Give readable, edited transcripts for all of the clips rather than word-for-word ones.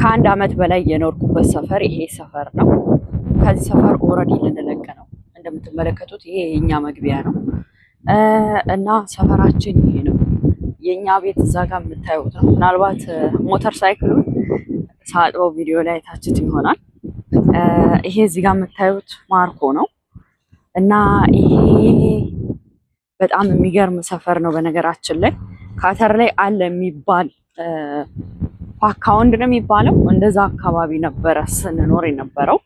ከአንድ አመት በላይ የኖርኩበት ሰፈር ይሄ ሰፈር ነው። ከዚህ ሰፈር ኦልሬዲ ልንለቅ ነው። እንደምትመለከቱት ይሄ የኛ መግቢያ ነው እና ሰፈራችን ይሄ ነው። የኛ ቤት እዛ ጋር የምታዩት ነው። ምናልባት ሞተር ሳይክሉን ሳጥበው ቪዲዮ ላይ ታችት ይሆናል። ይሄ እዚህ ጋር የምታዩት ማርኮ ነው እና ይሄ በጣም የሚገርም ሰፈር ነው። በነገራችን ላይ ካተር ላይ አለ የሚባል ፓካውንድ ነው የሚባለው፣ እንደዛ አካባቢ ነበረ ስንኖር የነበረው።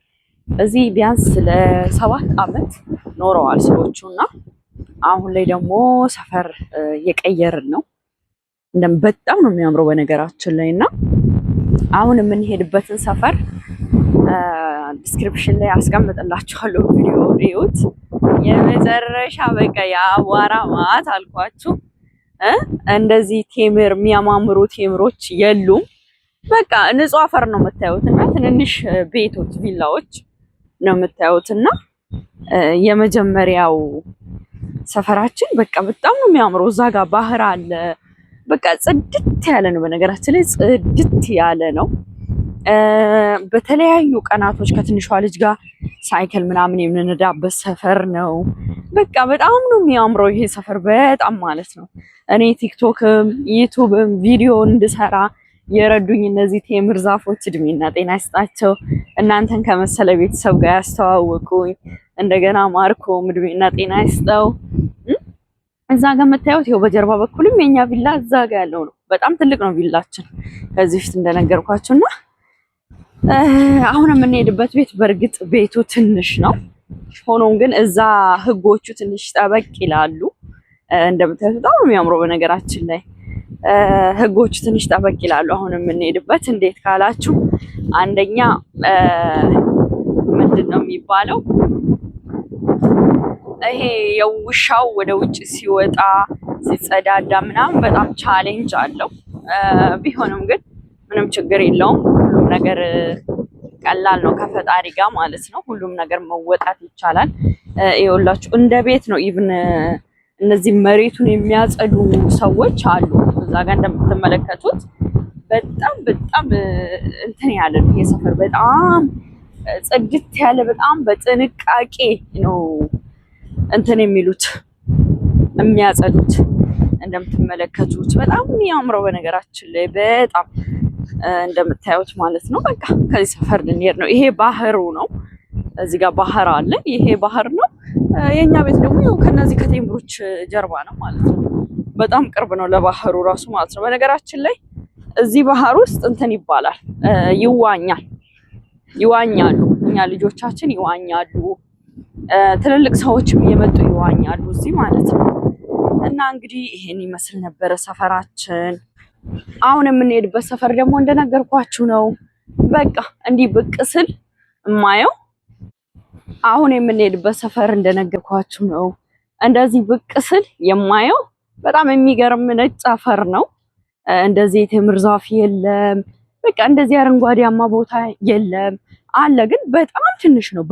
እዚህ ቢያንስ ለ7 አመት ኖረዋል ሰዎቹ እና አሁን ላይ ደግሞ ሰፈር እየቀየርን ነው። በጣም ነው የሚያምረው በነገራችን ላይ እና አሁን የምንሄድበትን ሰፈር ዲስክሪፕሽን ላይ አስቀምጥላችኋለሁ። ቪዲዮ እዩት። የመጨረሻ በቃ የአቧራ ማት አልኳችሁ። እንደዚህ ቴምር የሚያማምሩ ቴምሮች የሉም። በቃ ንጹህ አፈር ነው የምታዩት እና ትንንሽ ቤቶች ቪላዎች ነው የምታዩት እና የመጀመሪያው ሰፈራችን በቃ በጣም ነው የሚያምረው። እዛ ጋር ባህር አለ። በቃ ጽድት ያለ ነው። በነገራችን ላይ ጽድት ያለ ነው። በተለያዩ ቀናቶች ከትንሿ ልጅ ጋር ሳይክል ምናምን የምንነዳበት ሰፈር ነው። በቃ በጣም ነው የሚያምረው ይሄ ሰፈር በጣም ማለት ነው። እኔ ቲክቶክም ዩቱብም ቪዲዮ እንድሰራ የረዱኝ እነዚህ ቴምር ዛፎች እድሜና ጤና ይስጣቸው። እናንተን ከመሰለ ቤተሰብ ጋር ያስተዋወቁኝ እንደገና ማርኮም እድሜና ጤና ይስጠው። እዛ ጋር የምታዩት ይኸው በጀርባ በኩልም የኛ ቪላ እዛ ጋር ያለው ነው። በጣም ትልቅ ነው ቪላችን ከዚህ ፊት እንደነገርኳችሁና አሁን የምንሄድበት ቤት በእርግጥ ቤቱ ትንሽ ነው። ሆኖም ግን እዛ ህጎቹ ትንሽ ጠበቅ ይላሉ። እንደምታዩት በጣም ነው የሚያምረው። በነገራችን ላይ ህጎቹ ትንሽ ጠበቅ ይላሉ። አሁን የምንሄድበት እንዴት ካላችሁ አንደኛ ምንድን ነው የሚባለው ይሄ የውሻው ወደ ውጭ ሲወጣ ሲጸዳዳ ምናምን በጣም ቻሌንጅ አለው። ቢሆንም ግን ምንም ችግር የለውም። ሁሉም ነገር ቀላል ነው ከፈጣሪ ጋር ማለት ነው። ሁሉም ነገር መወጣት ይቻላል። ይኸውላችሁ እንደ ቤት ነው። ኢቭን እነዚህ መሬቱን የሚያጸዱ ሰዎች አሉ እዛ ጋር እንደምትመለከቱት። በጣም በጣም እንትን ያለ ነው ይሄ ሰፈር። በጣም ጽድት ያለ በጣም በጥንቃቄ ነው እንትን የሚሉት የሚያጸዱት። እንደምትመለከቱት በጣም የሚያምረው በነገራችን ላይ በጣም እንደምታዩት ማለት ነው። በቃ ከዚህ ሰፈር ልንሄድ ነው። ይሄ ባህሩ ነው። እዚህ ጋር ባህር አለ። ይሄ ባህር ነው። የኛ ቤት ደግሞ ያው ከነዚህ ከቴምብሮች ጀርባ ነው ማለት ነው። በጣም ቅርብ ነው ለባህሩ ራሱ ማለት ነው። በነገራችን ላይ እዚህ ባህር ውስጥ እንትን ይባላል ይዋኛሉ። እኛ ልጆቻችን ይዋኛሉ። ትልልቅ ሰዎችም እየመጡ ይዋኛሉ እዚህ ማለት ነው። እና እንግዲህ ይሄን ይመስል ነበረ ሰፈራችን። አሁን የምንሄድበት ሰፈር ደግሞ እንደነገርኳችሁ ነው። በቃ እንዲህ ብቅ ስል የማየው አሁን የምንሄድበት ሰፈር እንደነገርኳችሁ ነው። እንደዚህ ብቅ ስል የማየው በጣም የሚገርም ነጭ አፈር ነው። እንደዚህ የቴምር ዛፍ የለም። በቃ እንደዚህ አረንጓዴያማ ቦታ የለም። አለ ግን በጣም ትንሽ ነው።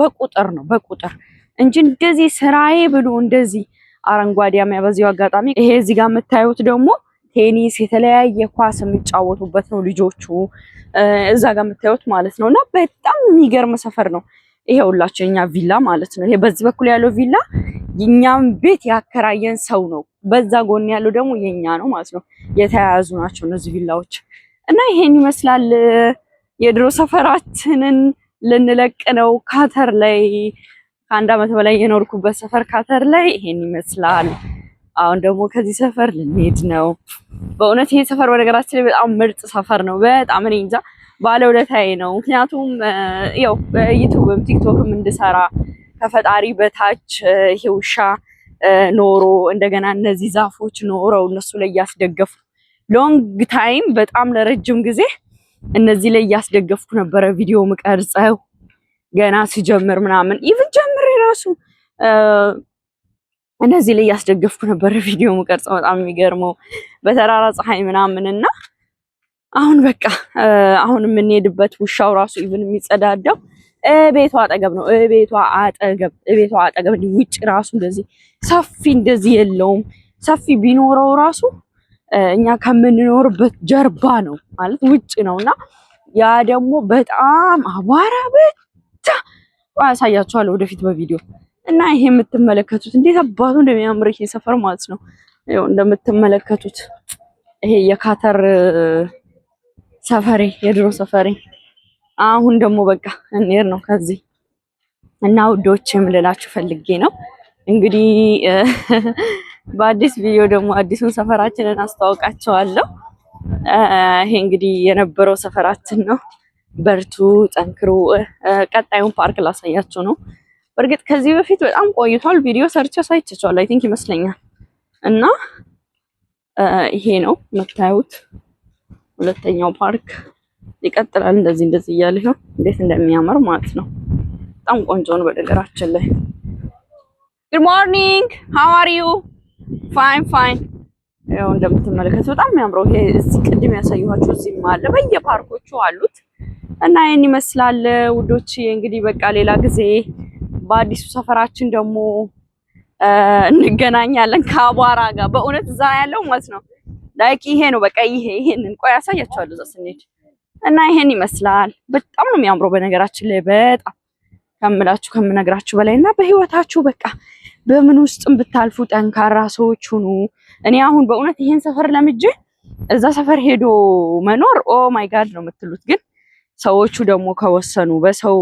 በቁጥር እንጂ እንደዚህ ስራዬ ብሎ እንደዚህ አረንጓዴያማ በዚሁ አጋጣሚ ይሄ እዚህ ጋር የምታዩት ደግሞ ቴኒስ የተለያየ ኳስ የሚጫወቱበት ነው ልጆቹ እዛ ጋር የምታዩት ማለት ነው። እና በጣም የሚገርም ሰፈር ነው። ይሄውላችሁ የኛ ቪላ ማለት ነው። ይሄ በዚህ በኩል ያለው ቪላ የኛም ቤት ያከራየን ሰው ነው። በዛ ጎን ያለው ደግሞ የኛ ነው ማለት ነው። የተያያዙ ናቸው እነዚህ ቪላዎች እና ይሄን ይመስላል። የድሮ ሰፈራችንን ልንለቅ ነው ካተር ላይ። ከአንድ አመት በላይ የኖርኩበት ሰፈር ካተር ላይ ይሄን ይመስላል። አሁን ደግሞ ከዚህ ሰፈር ልንሄድ ነው። በእውነት ይሄ ሰፈር በነገራችን ላይ በጣም ምርጥ ሰፈር ነው። በጣም እኔ እንጃ ባለውለታዬ ነው። ምክንያቱም ያው በዩቲዩብም ቲክቶክም እንድሰራ ከፈጣሪ በታች ይሄ ውሻ ኖሮ እንደገና እነዚህ ዛፎች ኖረው እነሱ ላይ እያስደገፉ ሎንግ ታይም በጣም ለረጅም ጊዜ እነዚህ ላይ እያስደገፍኩ ነበረ ቪዲዮ ምቀርጸው ገና ሲጀምር ምናምን ኢቭን ጀምሬ ራሱ እነዚህ ላይ እያስደገፍኩ ነበረ ቪዲዮ ምቀርጸው። በጣም የሚገርመው በተራራ ፀሐይ ምናምን እና አሁን በቃ አሁን የምንሄድበት ውሻው ራሱ ኢቭን የሚጸዳዳው ቤቷ አጠገብ ነው። ቤቷ አጠገብ ውጭ ራሱ እንደዚህ ሰፊ እንደዚህ የለውም። ሰፊ ቢኖረው ራሱ እኛ ከምንኖርበት ጀርባ ነው ማለት ውጭ ነውና ያ ደግሞ በጣም አቧራ ብቻ አሳያችኋለሁ ወደፊት በቪዲዮ እና ይሄ የምትመለከቱት እንዴት አባቱ እንደሚያምር ይሄ ሰፈር ማለት ነው። ይኸው እንደምትመለከቱት ይሄ የካተር ሰፈሬ የድሮ ሰፈሬ አሁን ደግሞ በቃ እንሄድ ነው ከዚህ እና ውዶች የምልላችሁ ፈልጌ ነው እንግዲህ በአዲስ ቪዲዮ ደግሞ አዲሱን ሰፈራችንን አስተዋውቃቸዋለሁ። ይሄ እንግዲህ የነበረው ሰፈራችን ነው። በርቱ፣ ጠንክሩ። ቀጣዩን ፓርክ ላሳያችሁ ነው። በእርግጥ ከዚህ በፊት በጣም ቆይቷል ቪዲዮ ሰርቼ ሳይቻለሁ አይ ቲንክ ይመስለኛል። እና ይሄ ነው የምታዩት ሁለተኛው ፓርክ ይቀጥላል። እንደዚህ እያለ ይሄው እንዴት እንደሚያምር ማለት ነው። በጣም ቆንጆ ነው በነገራችን ላይ። ጉድ ሞርኒንግ ሃው አር ዩ ፋይን። ያው እንደምትመለከቱ በጣም የሚያምረው ይሄ እዚህ ቅድም ያሳየኋችሁ እዚህም አለ በየፓርኮቹ አሉት እና ይሄን ይመስላል ውዶች። እንግዲህ በቃ ሌላ ጊዜ በአዲሱ ሰፈራችን ደግሞ እንገናኛለን ከአቧራ ጋር በእውነት እዛ ያለው ማለት ነው። ላይክ ይሄ ነው በቃ ይሄንን ቆይ ያሳያችኋለሁ እዛ ስንሄድ እና ይሄን ይመስላል። በጣም ነው የሚያምረው በነገራችን ላይ በጣም ከምላችሁ ከምነግራችሁ በላይ እና በህይወታችሁ በቃ በምን ውስጥም ብታልፉ ጠንካራ ሰዎች ሁኑ። እኔ አሁን በእውነት ይሄን ሰፈር ለምጄ እዛ ሰፈር ሄዶ መኖር ኦ ማይ ጋድ ነው የምትሉት። ግን ሰዎቹ ደግሞ ከወሰኑ በሰው